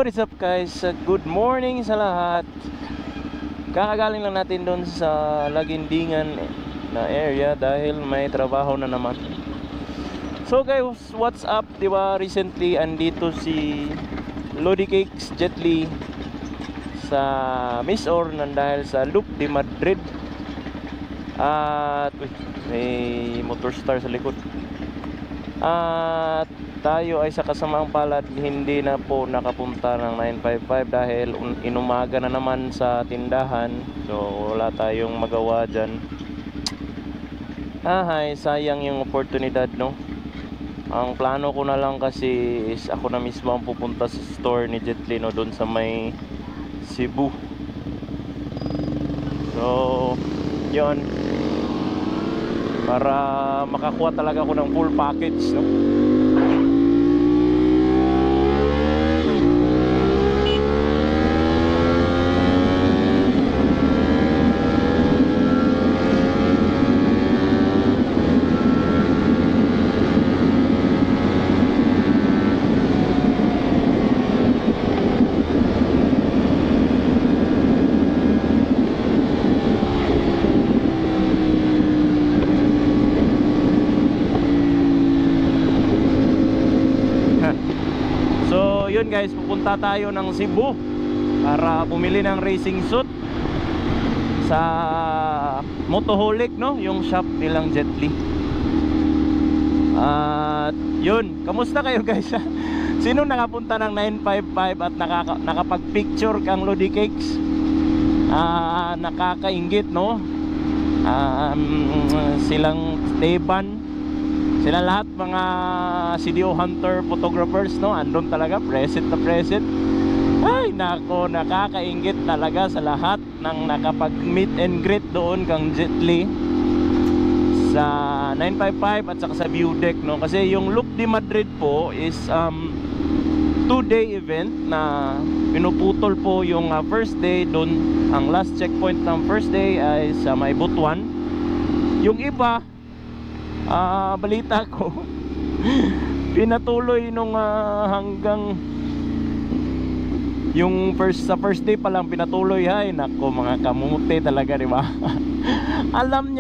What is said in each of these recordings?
What is up guys? Good morning sa lahat. Kakagaling lang natin doon sa Lagindingan na area dahil may trabaho na naman. So guys, what's up? Diba recently andito si Lodi Cakes Jet Li sa Misor nang dahil sa Loop de Madrid. At may motor star sa likod. At tayo ay sa kasamaang palad hindi na po nakapunta ng 955 dahil inumaga na naman sa tindahan. So wala tayong magawa dyan. Sayang yung oportunidad, no? Ang plano ko na lang kasi is ako na mismo ang pupunta sa store ni Jet Li, no, doon sa may Cebu. So yun, para makakuha talaga ako ng full package, no? Yun guys, pupunta tayo ng Cebu para bumili ng racing suit sa Motoholic, no? Yung shop nilang Jet Li. At yun, kamusta kayo guys? Sino nakapunta ng 955 at nakapag-picture kang Lodi Cakes? Nakakainggit, no? Silang Esteban, sila lahat mga CDO Hunter photographers, no? Andun talaga, present na present. Ay nako, nakakainggit talaga sa lahat ng nakapag meet and greet doon kang Jet Li sa 955 at saka sa view deck, no? Kasi yung Loop de Madrid po is 2-day event na pinuputol po yung first day doon. Ang last checkpoint ng first day ay sa may Butuan. Yung iba, balita ko pinatuloy nung hanggang yung sa first day pa lang pinatuloy. Ay nako, mga kamuti talaga, di ba? Alam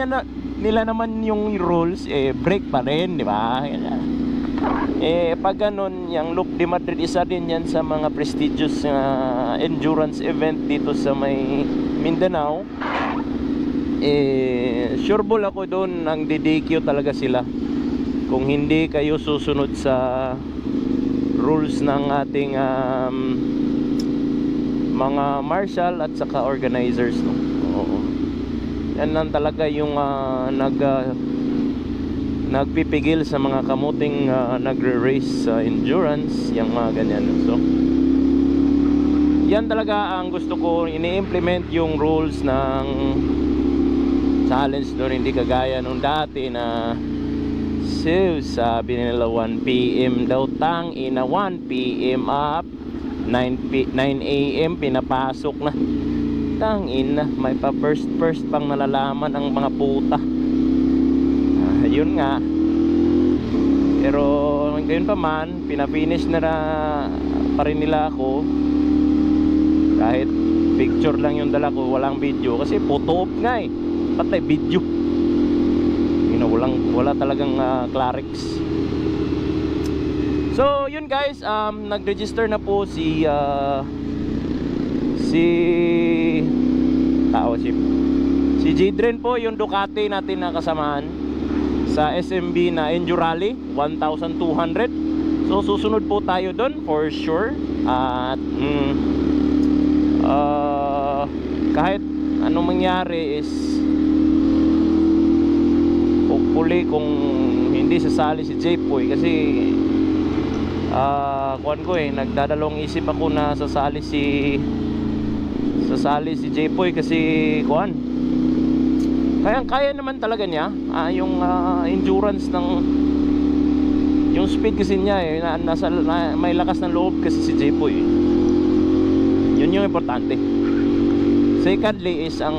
nila naman yung rules, break pa rin, di ba? Pag ganun, yung Loop de Madrid, isa din yan sa mga prestigious endurance event dito sa may Mindanao. Sure ball ako doon, ang DDQ talaga sila kung hindi kayo susunod sa rules ng ating mga marshal at saka organizers, no? Oo. Yan lang talaga yung nagpipigil sa mga kamuting nagre-race sa endurance, yung mga ganyan. So yan talaga ang gusto ko, ini-implement yung rules ng challenge doon, hindi kagaya nung dati na sabi nila 1 PM daw, tang ina 1 PM up 9 AM pinapasok na, tang ina, may pa first pang nalalaman ang mga puta. Yun nga, pero gayon pa man, pinafinish na pa rin nila ako kahit picture lang yung dala ko, walang video kasi photo op nga, patay video, you know, wala talagang Clarix. So yun guys, nag-register na po si Jadren po, yung Ducati natin na kasamaan sa SMB na Endurally 1200. So susunod po tayo doon for sure. At kahit anong mangyari is hopefully kung hindi sasali si J-Poy, kasi kuwan ko, nagdadalawang isip ako na sasali si J-Poy kasi kuwan, kaya naman talaga niya yung endurance ng yung speed kasi niya, may lakas ng loob kasi si J-Poy. Yun yung importante. Secondly is ang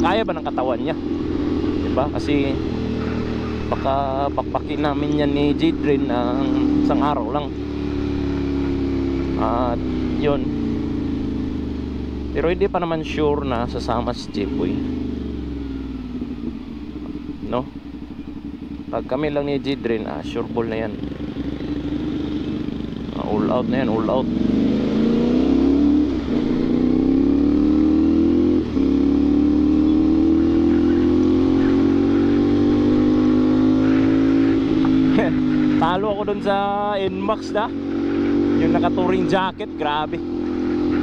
kaya ba ng katawan niya, diba? Kasi baka pakpakin namin yan ni Jadren ng isang araw lang. At yun, pero hindi pa naman sure na sasama si Jepoy, no? Pag kami lang ni Jidrin, sure ball na yan. All out na yan, all out. Talo ako dun sa NMAX na yung nakaturing jacket, grabe.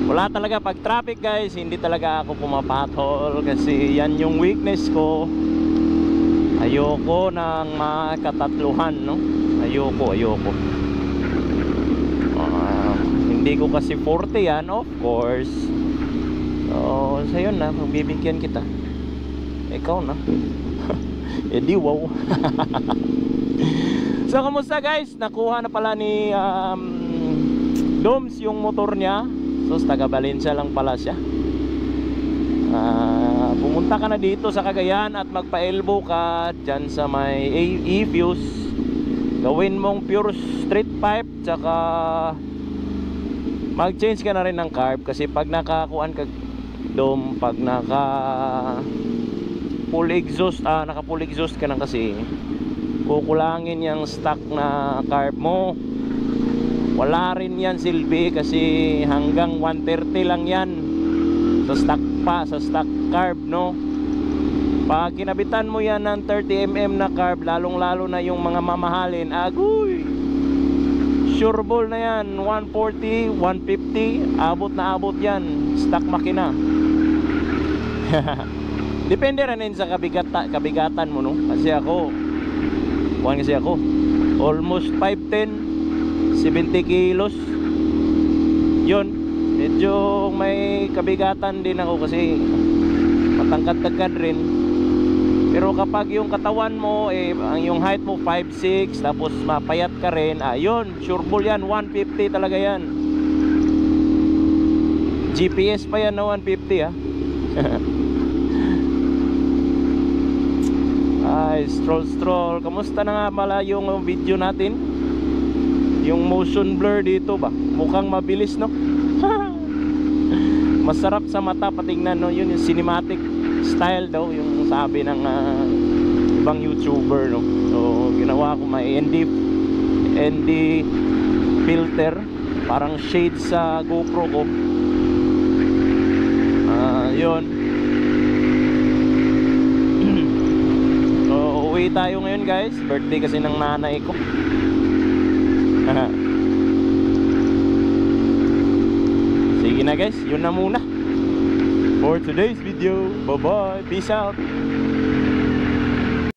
Wala talaga pag traffic guys, hindi talaga ako pumapatol kasi yan yung weakness ko. Ayoko ng makatatluhan, no? Ayoko. Hindi ko kasi 40 yan, of course. So, sa'yo na, magbibigyan kita. Ikaw na. Edi wow. So, kamusta guys? Nakuha na pala ni Doms yung motor niya. So, taga Valencia lang pala siya. Pumunta ka na dito sa Cagayan at magpa-elbow ka dyan sa may E-Fuse. Gawin mong pure street pipe, tsaka mag-change ka na rin ng carb. Kasi pag nakakuan ka Dom, pag naka full exhaust, naka full exhaust ka na kasi, kukulangin yung stock na carb mo. Wala rin yan silbi kasi hanggang 130 lang yan sa stock pa, sa stock carb, no? Pag kinabitan mo yan ng 30mm na carb, lalong lalo na yung mga mamahalin, agoy, sure ball na yan, 140, 150, abot na abot yan, stock makina. Depende rin sa kabigatan mo, no? Kasi ako almost 5'10", 70 kilos. Yun, medyo may kabigatan din ako kasi matangkad-tangkad rin. Pero kapag yung katawan mo, yung height mo 5'6", tapos mapayat ka rin, yun, sure ball yan, 150 talaga yan. GPS pa yan na 150 Stroll. Kamusta na nga pala yung video natin? Yung motion blur dito ba? Mukhang mabilis, no? Masarap sa mata patingnan, no? Yun yung cinematic style daw, yung sabi ng ibang YouTuber, no? So, ginawa ko may ND filter, parang shade sa GoPro ko. Yun. Uwi tayo ngayon guys, birthday kasi ng nanay ko. Sige na guys, yun na muna for today's video. Bye bye, peace out.